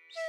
Hello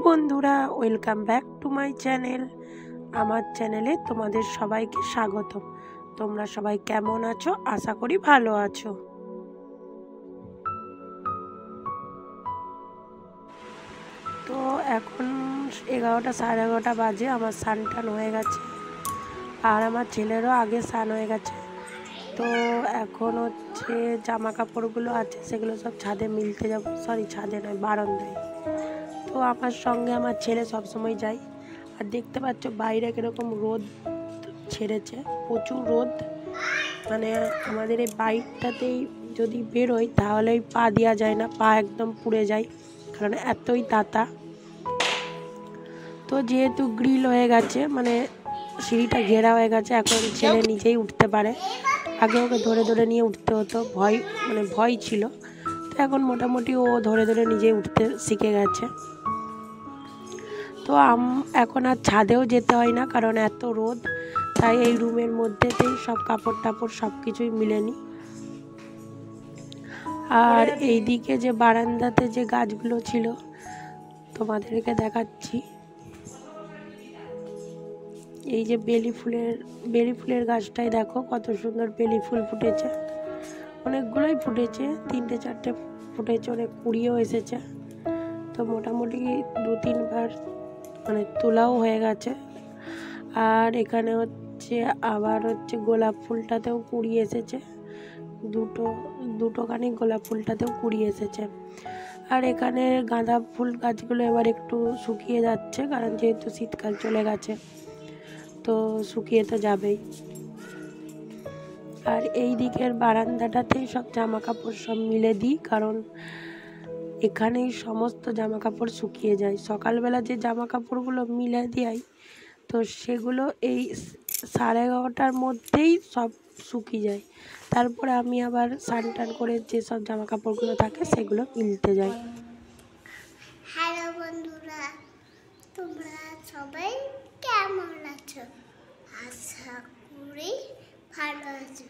বন্ধুরা, welcome back to my channel. আমার চ্যানেলে তোমাদের সবাইকে স্বাগত। তোমরা সবাই কেমন আছো? আশা করি ভালো আছো। তো এখন 11টা সাড়ে 11টা বাজে। আমার স্নান টান হয়ে গেছে আর আমার ছেলেরও আগে স্নান হয়ে গেছে। তো এখন হচ্ছে জামা কাপড়গুলো আছে সেগুলো সব ছাদে মিলতে যাব। সরি, ছাদে নয়, বারান্দায়। তো আমার সঙ্গে আমার ছেলে সবসময় যায়। আর দেখতে পাচ্ছ বাইরে কীরকম রোদ ছেড়েছে, প্রচুর রোদ। মানে আমাদের এই বাইকটাতেই যদি বেরোই তাহলেই পা দেওয়া যায় না, পা একদম পুড়ে যায়, কারণ এতই তাতা। তো যেহেতু গ্রিল হয়ে গেছে, মানে সিঁড়িটা ঘেরা হয়ে গেছে, এখন ছেলে নিজেই উঠতে পারে। আগে ওকে ধরে ধরে নিয়ে উঠতে হতো, ভয় ছিল। তো এখন মোটামুটি ও ধরে ধরে নিজেই উঠতে শিখে গেছে। তো এখন আর ছাদেও যেতে হয় না, কারণ এত রোদ। তাই এই রুমের মধ্যেতেই সব কাপড় টাপড় সব কিছুই মিলে নিই। আর এইদিকে যে বারান্দাতে যে গাছগুলো ছিল তোমাদেরকে দেখাচ্ছি। এই যে বেলি ফুলের গাছটাই দেখো কত সুন্দর বেলি ফুল ফুটেছে। অনেকগুলোই ফুটেছে, 3টে 4টে ফুটেছে, অনেক কুড়িয়েও এসেছে। তো মোটামুটি 2-3 বার মানে তোলাও হয়ে গেছে। আর এখানে আবার গোলাপ ফুলটাতেও কুড়ি এসেছে, দুটোখানি গোলাপ ফুলটাতেও কুড়ি এসেছে। আর এখানে গাঁদা ফুল গাছগুলো এবার একটু শুকিয়ে যাচ্ছে, কারণ যেহেতু শীতকাল চলে গেছে তো শুকিয়ে তো যাবেই। আর এই দিকের বারান্দাটাতেই সব জামা কাপড় সব মিলে দিই, কারণ এখানেই সমস্ত জামা কাপড় শুকিয়ে যায়। সকালবেলা যে জামা কাপড়গুলো মিলে দিই তো সেগুলো এই 11:30টার মধ্যেই সব শুকিয়ে যায়। তারপরে আমি আবার স্নান টান করে যেসব জামা কাপড়গুলো থাকে সেগুলো মিলতে যাই। হ্যালো বন্ধুরা, তোমরা সবাই কেমন আছো? আশা করি ভালো আছো।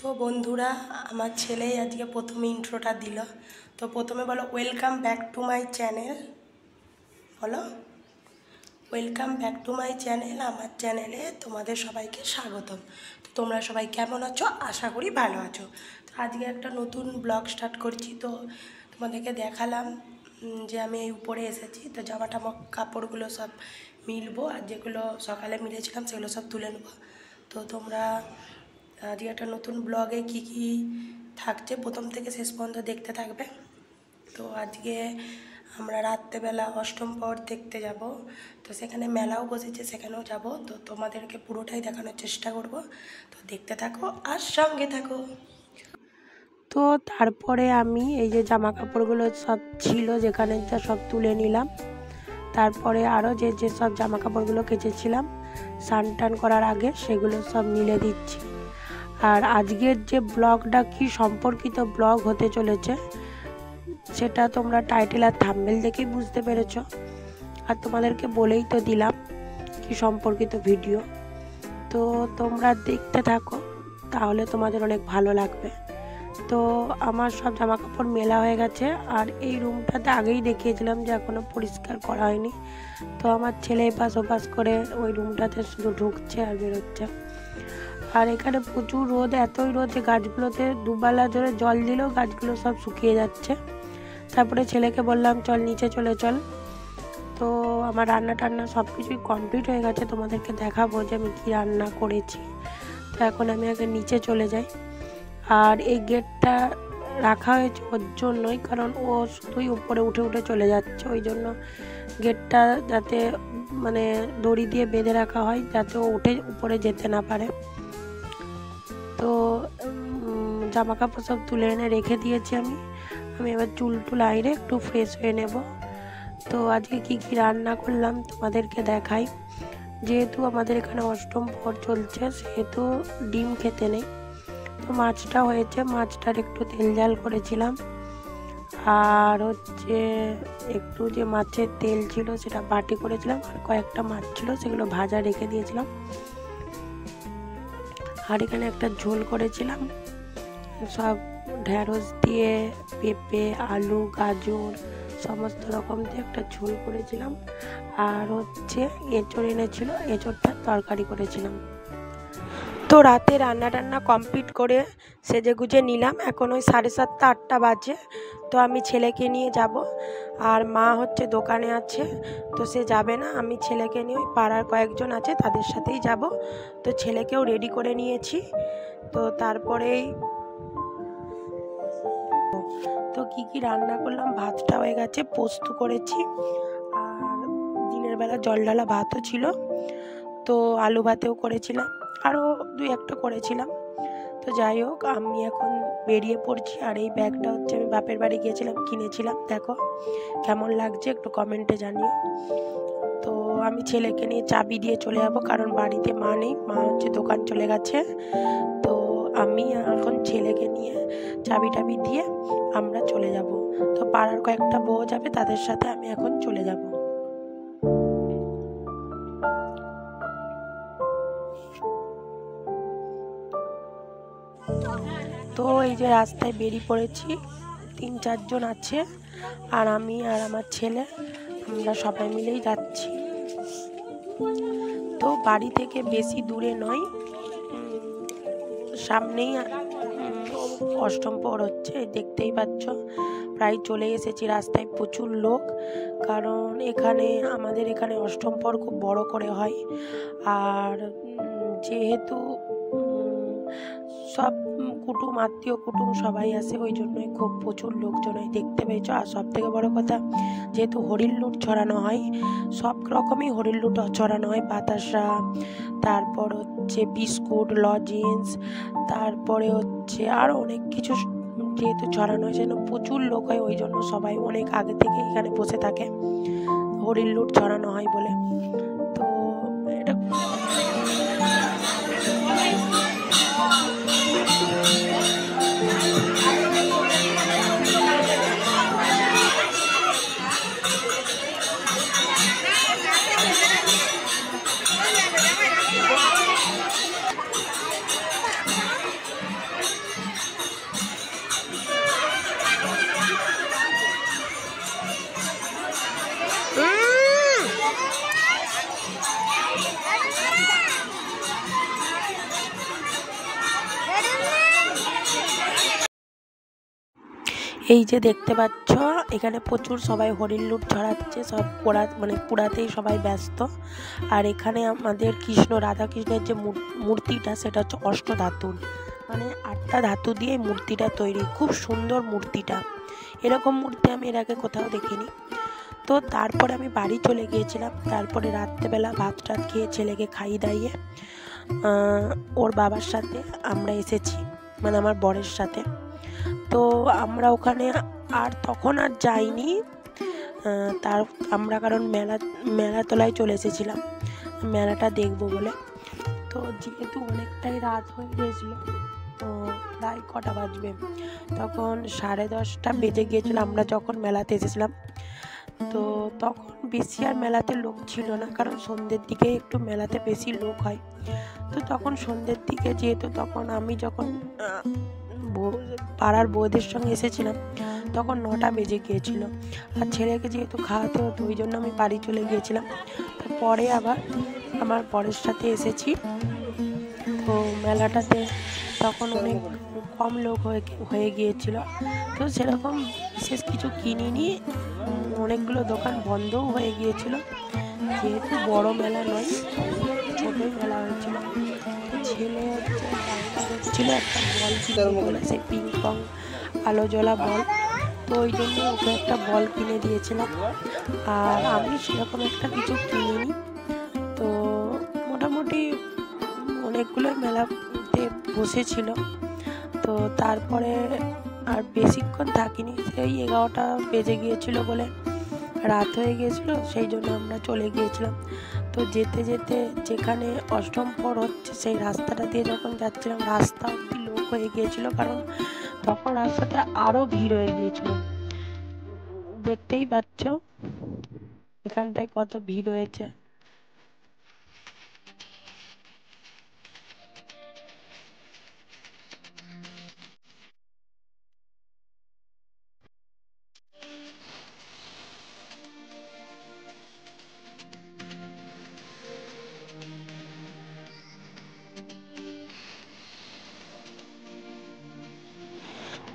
তো বন্ধুরা, আমার ছেলেই আজকে প্রথমে ইন্ট্রোটা দিল। তো প্রথমে বলো welcome back to my channel. বলো welcome back to my channel. আমার চ্যানেলে তোমাদের সবাইকে স্বাগতম। তো তোমরা সবাই কেমন আছো? আশা করি ভালো আছো। তো আজকে একটা নতুন ব্লগ স্টার্ট করছি। তো তোমাদেরকে দেখালাম যে আমি এই উপরে এসেছি। তো জামা কাপড়গুলো সব মিলবো, আর যেগুলো সকালে মিলেছিলাম সেগুলো সব তুলে নেবো। তো তোমরা আজকে একটা নতুন ব্লগে কি কি থাকছে প্রথম থেকে শেষ পর্যন্ত দেখতে থাকবে। তো আজকে আমরা রাত্রেবেলা অষ্টম প্রহর দেখতে যাব। তো সেখানে মেলাও বসেছে, সেখানেও যাব। তো তোমাদেরকে পুরোটাই দেখানোর চেষ্টা করব। তো দেখতে থাকো আর সঙ্গে থাকো। তো তারপরে আমি এই যে জামা কাপড়গুলো সব ছিল যেখানে যা সব তুলে নিলাম। তারপরে আরও যে সব জামা কাপড়গুলো কেচেছিলাম স্নান টান করার আগে সেগুলো সব মিলে দিচ্ছি। আর আজকের যে ব্লগটা কি সম্পর্কিত ব্লগ হতে চলেছে সেটা তোমরা টাইটেল আর থাম্বনেল দেখেই বুঝতে পেরেছো। আর তোমাদেরকে বলেই তো দিলাম কি সম্পর্কিত ভিডিও। তো তোমরা দেখতে থাকো, তাহলে তোমাদের অনেক ভালো লাগবে। তো আমার সব জামা কাপড় মেলা হয়ে গেছে। আর এই রুমটাতে আগেই দেখিয়েছিলাম যে এখনও পরিষ্কার করা হয়নি। তো আমার ছেলে এপাশ ওপাশ করে ওই রুমটাতে শুধু ঢুকছে আর বেরোচ্ছে। আর এখানে প্রচুর রোদ, এতই রোদ যে গাছগুলোতে দুবেলা ধরে জল দিলেও গাছগুলো সব শুকিয়ে যাচ্ছে। তারপরে ছেলেকে বললাম চল নিচে চলে চল। তো আমার রান্না টান্না সব কিছুই কমপ্লিট হয়ে গেছে, তোমাদেরকে দেখাবো যে আমি কী রান্না করেছি। তো এখন আমি আগে নিচে চলে যাই। আর এই গেটটা রাখা হয়েছে ওর জন্যই, কারণ ও শুধুই উপরে উঠে উঠে চলে যাচ্ছে। ওই জন্য গেটটা যাতে মানে দড়ি দিয়ে বেঁধে রাখা হয়, যাতে ও উঠে উপরে যেতে না পারে। তো জামা কাপড় সব তুলে এনে রেখে দিয়েছি আমি এবার চুল আইরে একটু ফ্রেশ হয়ে নেব। তো আজকে কি কি রান্না করলাম তোমাদেরকে দেখাই। যেহেতু আমাদের এখানে অষ্টম প্রহর চলছে সেহেতু ডিম খেতে নেই, তো মাছটা হয়েছে, মাছটার একটু তেল ঝাল করেছিলাম, আর হচ্ছে একটু যে মাছের তেল ছিল সেটা বাটি করেছিলাম, আর কয়েকটা মাছ ছিল সেগুলো ভাজা রেখে দিয়েছিলাম। আর এখানে একটা ঝোল করেছিলাম, সব ঢ্যাঁড়স দিয়ে পেঁপে আলু গাজর সমস্ত রকম দিয়ে একটা ঝোল করেছিলাম। আর হচ্ছে এঁচড় এনেছিল, এঁচড়টার তরকারি করেছিলাম। তো রাতে রান্না টান্না কমপ্লিট করে সেজে গুজে নিলাম, এখন ওই 7:30 8টা বাজে। তো আমি ছেলেকে নিয়ে যাব, আর মা হচ্ছে দোকানে আছে, তো সে যাবে না, আমি ছেলেকে নিয়ে ওই পাড়ার কয়েকজন আছে তাদের সাথেই যাব। তো ছেলেকেও রেডি করে নিয়েছি। তো তারপরেই তো কি রান্না করলাম, ভাতটা হয়ে গেছে, পোস্ত করেছি, আর দিনের বেলা জল ঢালা ভাতও ছিল, তো আলু ভাতেও করেছিলাম, আরও 2-1টা করেছিলাম। তো যাই হোক, আমি এখন বেরিয়ে পড়ছি। আর এই ব্যাগটা হচ্ছে আমি বাপের বাড়ি গিয়েছিলাম কিনেছিলাম, দেখো কেমন লাগছে একটু কমেন্টে জানিও। তো আমি ছেলেকে নিয়ে চাবি দিয়ে চলে যাব, কারণ বাড়িতে মা নেই, মা হচ্ছে দোকান চলে গেছে। তো আমি এখন ছেলেকে নিয়ে চাবি টাবি দিয়ে আমরা চলে যাব। তো পাড়ার কয়েকটা বউ যাবে, তাদের সাথে আমি এখন চলে যাব। তো এই যে রাস্তায় বেরিয়ে পড়েছি, 3-4 জন আছে, আর আমি আর আমার ছেলে, আমরা সবাই মিলেই যাচ্ছি। তো বাড়ি থেকে বেশি দূরে নয়, সামনেই অষ্টম প্রহর হচ্ছে, দেখতেই পাচ্ছ প্রায় চলে এসেছি। রাস্তায় প্রচুর লোক, কারণ আমাদের এখানে অষ্টম প্রহর খুব বড় করে হয়। আর যেহেতু সব আত্মীয় কুটুম সবাই আসে, ওই জন্যই খুব প্রচুর লোকজন হয়, দেখতে পেয়েছ। আর সব থেকে বড় কথা, যেহেতু হরিণ লুট ছড়ানো হয়, সব রকমই হরিণ লুট ছড়ানো হয়, বাতাসা, তারপর হচ্ছে বিস্কুট, লজেন্স, তারপরে হচ্ছে আরও অনেক কিছু যেহেতু ছড়ানো হয়, সেজন্য প্রচুর লোক হয়, ওই জন্য সবাই অনেক আগে থেকে এখানে বসে থাকে, হরিণ লুট ছড়ানো হয় বলে। তো এটা এই যে দেখতে পাচ্ছ, এখানে প্রচুর সবাই হরিণ লুট ছড়াচ্ছে, সব পোড়াতেই সবাই ব্যস্ত। আর এখানে আমাদের রাধাকৃষ্ণের যে মূর্তিটা, সেটা হচ্ছে অষ্টধাতুর, মানে 8টা ধাতু দিয়ে মূর্তিটা তৈরি, খুব সুন্দর মূর্তিটা, এরকম মূর্তি আমি এর আগে কোথাও দেখিনি। তো তারপরে আমি বাড়ি চলে গিয়েছিলাম, তারপরে রাত্রেবেলা ভাত টাত খেয়ে ছেলেকে খাইয়ে দাইয়ে ওর বাবার সাথে আমরা এসেছি, মানে আমার বরের সাথে। তো আমরা ওখানে তখন আর যাইনি, আমরা কারণ মেলা তলায় চলে এসেছিলাম মেলাটা দেখবো বলে। তো যেহেতু অনেকটাই রাত হয়ে গিয়েছিল, তো প্রায় কটা বাজবে, তখন 10:30 বেজে গিয়েছিল আমরা যখন মেলাতে এসেছিলাম। তো তখন বেশি আর মেলাতে লোক ছিল না, কারণ সন্ধ্যের দিকে একটু মেলাতে বেশি লোক হয়। তো তখন সন্ধ্যের দিকে, যেহেতু তখন আমি যখন পাড়ার বউদের সঙ্গে এসেছিলাম, তখন 9টা বেজে গিয়েছিল, আর ছেলেকে যেহেতু খাওয়াতে হতো, ওই জন্য আমি বাড়ি চলে গিয়েছিলাম। তো পরে আবার আমার বরের সাথে এসেছি। তো মেলাটাতে তখন অনেক কম লোক হয়ে গিয়েছিল, তো সেরকম বিশেষ কিছু কিনিনি, অনেকগুলো দোকান বন্ধও হয়ে গিয়েছিল, যেহেতু বড় মেলা নয়, ছোটোই মেলা হয়েছিল। তো ছেলে ছিল একটা বল কিনে বলে, সেই পিং পং আলো জ্বলা বল, তো ওই জন্য ওকে একটা বল কিনে দিয়েছিলাম। আর আমি সেরকম একটা কিছু কিনিনি। তো মোটামুটি অনেকগুলো মেলাতে বসেছিল। তো তারপরে আর বেশিক্ষণ থাকিনি, সেই 11টা বেজে গিয়েছিল বলে রাত হয়ে গিয়েছিল, সেই জন্য আমরা চলে গিয়েছিলাম। তো যেতে যেতে যেখানে অষ্টম প্রহর হচ্ছে সেই রাস্তাটা দিয়ে যখন যাচ্ছিলাম, রাস্তা অব্দি লোক হয়ে গিয়েছিল, কারণ তখন রাস্তাতে আরও ভিড় হয়ে গিয়েছিল। দেখতেই পাচ্ছ এখানটায় কত ভিড় হয়েছে।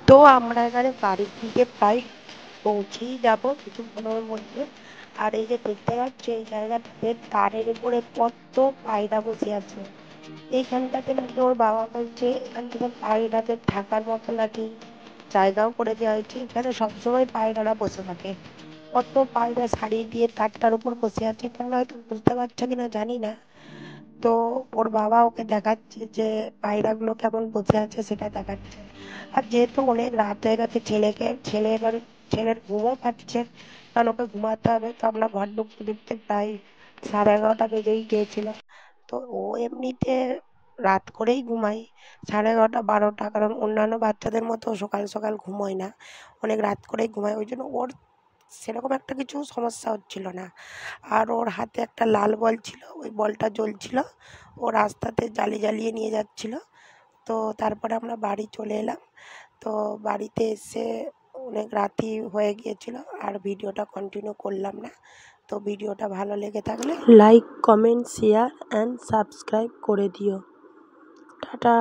তো আমরা এখানে বাড়ির দিকে প্রায় পৌঁছেই যাবো কিছুক্ষণের মধ্যে। আর এই যে দেখতে পাচ্ছ এই জায়গাটাতে তারের উপরে কত পায়রা বসে আছে। এইখানটাতে নাকি ওর বাবা বলছে এখান থেকে পায়রাদের থাকার মতো নাকি জায়গাও করে দেওয়া হয়েছে, এখানে সবসময় পায়রারা বসে থাকে। কত পায়রা শাড়ি দিয়ে তারটার উপর বসে আছে, তোমরা হয়তো বুঝতে পারছো কিনা জানি না। তো ওর বাবা ওকে দেখাচ্ছে যে পায়রাগুলো কেমন বসে আছে সেটা দেখাচ্ছে। আর যেহেতু অনেক রাত হয়ে গেছে, ছেলের ঘুমও পাচ্ছে, কারণ ওকে ঘুমাতে হবে। তো আমরা ঘর ঢুকতে ঢুকতে প্রায় 11:30 বেজেই গিয়েছিল। তো ও এমনিতে রাত করেই ঘুমায়, 11:30 12টা, কারণ অন্যান্য বাচ্চাদের মতো সকাল সকাল ঘুমোয় না, অনেক রাত করেই ঘুমায়। ওই জন্য ওর সেরকম একটা কিছু সমস্যা হচ্ছিল না। আর ওর হাতে একটা লাল বল ছিল, ওই বলটা জ্বলছিল, ও রাস্তাতে জ্বালিয়ে নিয়ে যাচ্ছিল। তো তারপরে আমরা বাড়ি চলে এলাম। তো বাড়িতে এসে অনেক রাতই হয়ে গিয়েছিল, আর ভিডিওটা কন্টিনিউ করলাম না। তো ভিডিওটা ভালো লেগে থাকলে like, comment, share and subscribe করে দিও। টাটা।